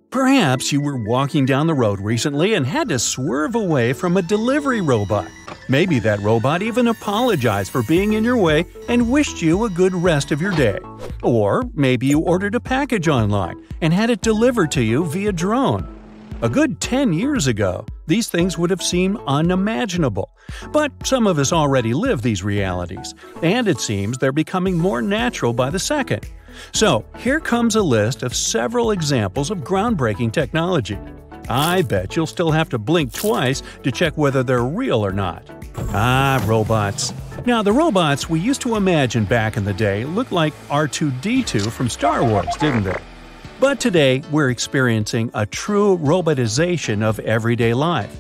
Perhaps you were walking down the road recently and had to swerve away from a delivery robot. Maybe that robot even apologized for being in your way and wished you a good rest of your day. Or maybe you ordered a package online and had it delivered to you via drone. A good 10 years ago, these things would have seemed unimaginable. But some of us already live these realities, and it seems they're becoming more natural by the second. So, here comes a list of several examples of groundbreaking technology. I bet you'll still have to blink twice to check whether they're real or not. Robots. Now, the robots we used to imagine back in the day looked like R2-D2 from Star Wars, didn't they? But today, we're experiencing a true robotization of everyday life.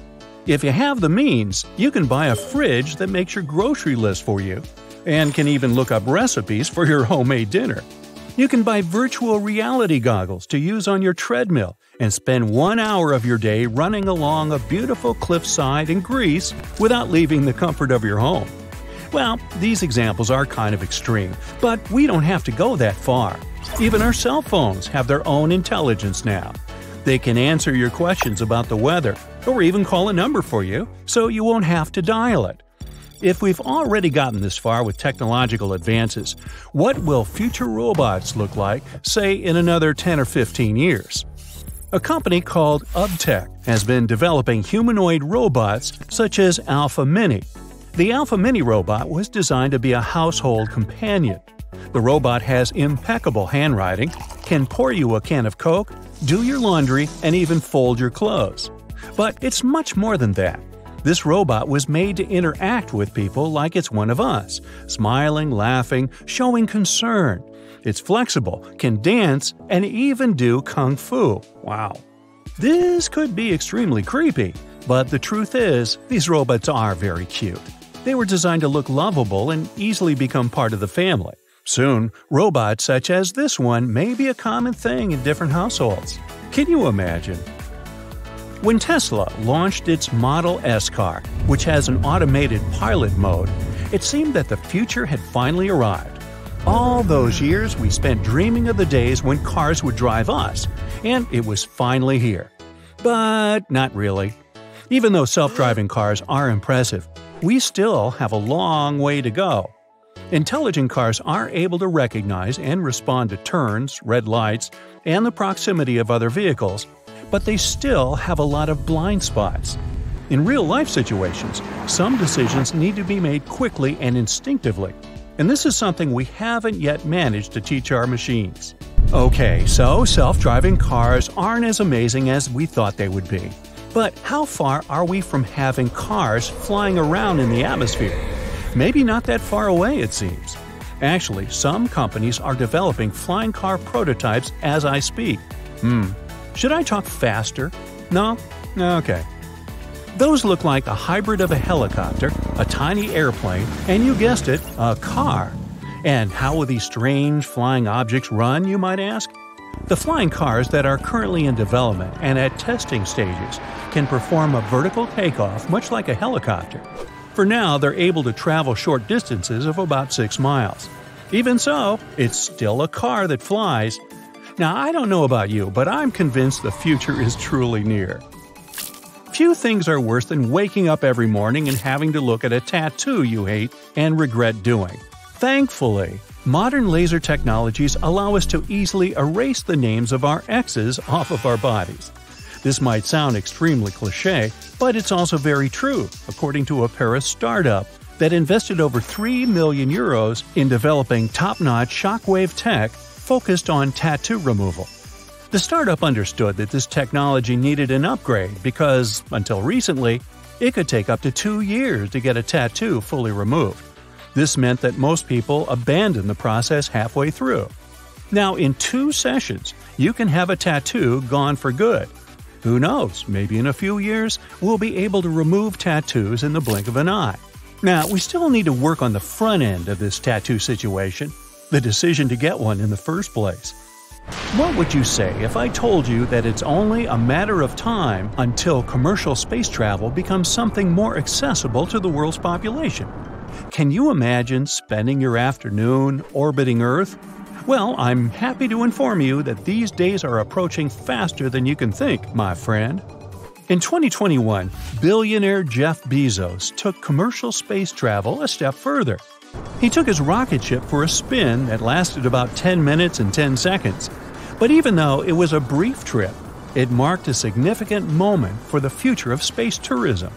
If you have the means, you can buy a fridge that makes your grocery list for you, and can even look up recipes for your homemade dinner. You can buy virtual reality goggles to use on your treadmill and spend 1 hour of your day running along a beautiful cliffside in Greece without leaving the comfort of your home. Well, these examples are kind of extreme, but we don't have to go that far. Even our cell phones have their own intelligence now. They can answer your questions about the weather, or even call a number for you, so you won't have to dial it. If we've already gotten this far with technological advances, what will future robots look like, say, in another 10 or 15 years? A company called UbTech has been developing humanoid robots such as Alpha Mini. The Alpha Mini robot was designed to be a household companion. The robot has impeccable handwriting, can pour you a can of Coke, do your laundry, and even fold your clothes. But it's much more than that. This robot was made to interact with people like it's one of us, smiling, laughing, showing concern. It's flexible, can dance, and even do kung fu. Wow. This could be extremely creepy, but the truth is, these robots are very cute. They were designed to look lovable and easily become part of the family. Soon, robots such as this one may be a common thing in different households. Can you imagine? When Tesla launched its Model S car, which has an automated pilot mode, it seemed that the future had finally arrived. All those years we spent dreaming of the days when cars would drive us, and it was finally here. But not really. Even though self-driving cars are impressive, we still have a long way to go. Intelligent cars are able to recognize and respond to turns, red lights, and the proximity of other vehicles, but they still have a lot of blind spots. In real-life situations, some decisions need to be made quickly and instinctively, and this is something we haven't yet managed to teach our machines. Okay, so self-driving cars aren't as amazing as we thought they would be. But how far are we from having cars flying around in the atmosphere? Maybe not that far away, it seems. Actually, some companies are developing flying car prototypes as I speak. Should I talk faster? No? Okay. Those look like a hybrid of a helicopter, a tiny airplane, and you guessed it, a car. And how will these strange flying objects run, you might ask? The flying cars that are currently in development and at testing stages can perform a vertical takeoff much like a helicopter. For now, they're able to travel short distances of about 6 miles. Even so, it's still a car that flies. Now, I don't know about you, but I'm convinced the future is truly near. Few things are worse than waking up every morning and having to look at a tattoo you hate and regret doing. Thankfully, modern laser technologies allow us to easily erase the names of our exes off of our bodies. This might sound extremely cliché, but it's also very true, according to a Paris startup that invested over 3 million euros in developing top-notch shockwave tech focused on tattoo removal. The startup understood that this technology needed an upgrade because, until recently, it could take up to 2 years to get a tattoo fully removed. This meant that most people abandoned the process halfway through. Now, in 2 sessions, you can have a tattoo gone for good. Who knows, maybe in a few years, we'll be able to remove tattoos in the blink of an eye. Now, we still need to work on the front end of this tattoo situation, the decision to get one in the first place. What would you say if I told you that it's only a matter of time until commercial space travel becomes something more accessible to the world's population? Can you imagine spending your afternoon orbiting Earth? Well, I'm happy to inform you that these days are approaching faster than you can think, my friend. In 2021, billionaire Jeff Bezos took commercial space travel a step further. He took his rocket ship for a spin that lasted about 10 minutes and 10 seconds. But even though it was a brief trip, it marked a significant moment for the future of space tourism.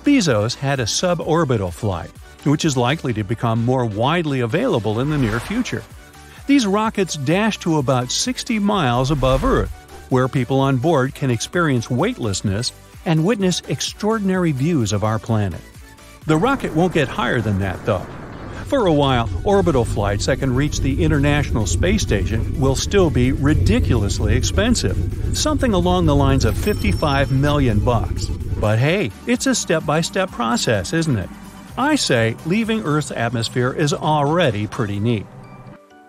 Bezos had a suborbital flight, which is likely to become more widely available in the near future. These rockets dash to about 60 miles above Earth, where people on board can experience weightlessness and witness extraordinary views of our planet. The rocket won't get higher than that, though. For a while, orbital flights that can reach the International Space Station will still be ridiculously expensive, something along the lines of $55 million. But hey, it's a step-by-step process, isn't it? I say leaving Earth's atmosphere is already pretty neat.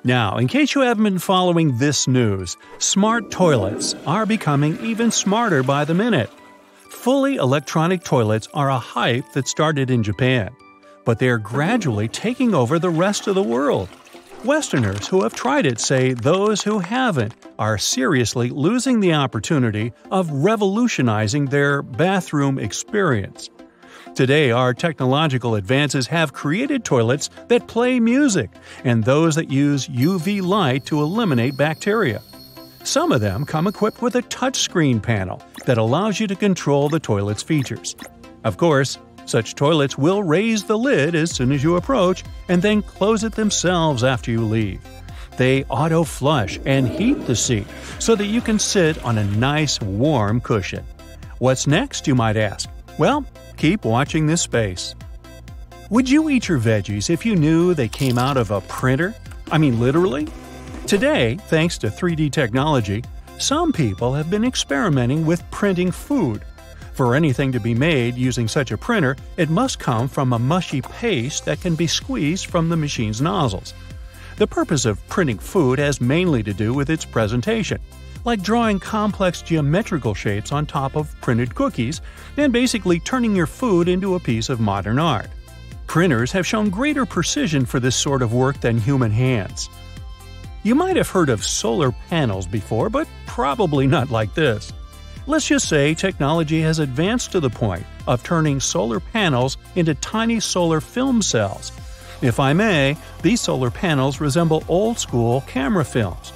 Now, in case you haven't been following this news, smart toilets are becoming even smarter by the minute. Fully electronic toilets are a hype that started in Japan, but they are gradually taking over the rest of the world. Westerners who have tried it say those who haven't are seriously losing the opportunity of revolutionizing their bathroom experience. Today, our technological advances have created toilets that play music and those that use UV light to eliminate bacteria. Some of them come equipped with a touchscreen panel that allows you to control the toilet's features. Of course, such toilets will raise the lid as soon as you approach and then close it themselves after you leave. They auto-flush and heat the seat so that you can sit on a nice warm cushion. What's next, you might ask? Well, keep watching this space. Would you eat your veggies if you knew they came out of a printer? I mean, literally? Today, thanks to 3D technology, some people have been experimenting with printing food. For anything to be made using such a printer, it must come from a mushy paste that can be squeezed from the machine's nozzles. The purpose of printing food has mainly to do with its presentation, like drawing complex geometrical shapes on top of printed cookies and basically turning your food into a piece of modern art. Printers have shown greater precision for this sort of work than human hands. You might have heard of solar panels before, but probably not like this. Let's just say technology has advanced to the point of turning solar panels into tiny solar film cells. If I may, these solar panels resemble old-school camera films.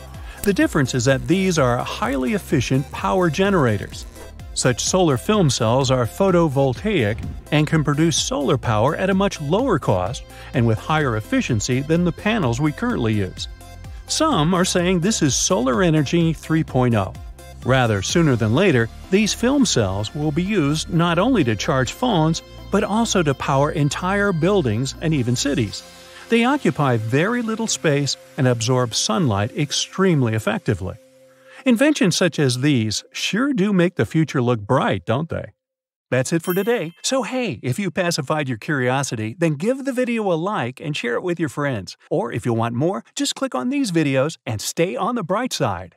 The difference is that these are highly efficient power generators. Such solar film cells are photovoltaic and can produce solar power at a much lower cost and with higher efficiency than the panels we currently use. Some are saying this is solar energy 3.0. Rather sooner than later, these film cells will be used not only to charge phones, but also to power entire buildings and even cities. They occupy very little space and absorb sunlight extremely effectively. Inventions such as these sure do make the future look bright, don't they? That's it for today. So hey, if you pacified your curiosity, then give the video a like and share it with your friends. Or if you want more, just click on these videos and stay on the bright side.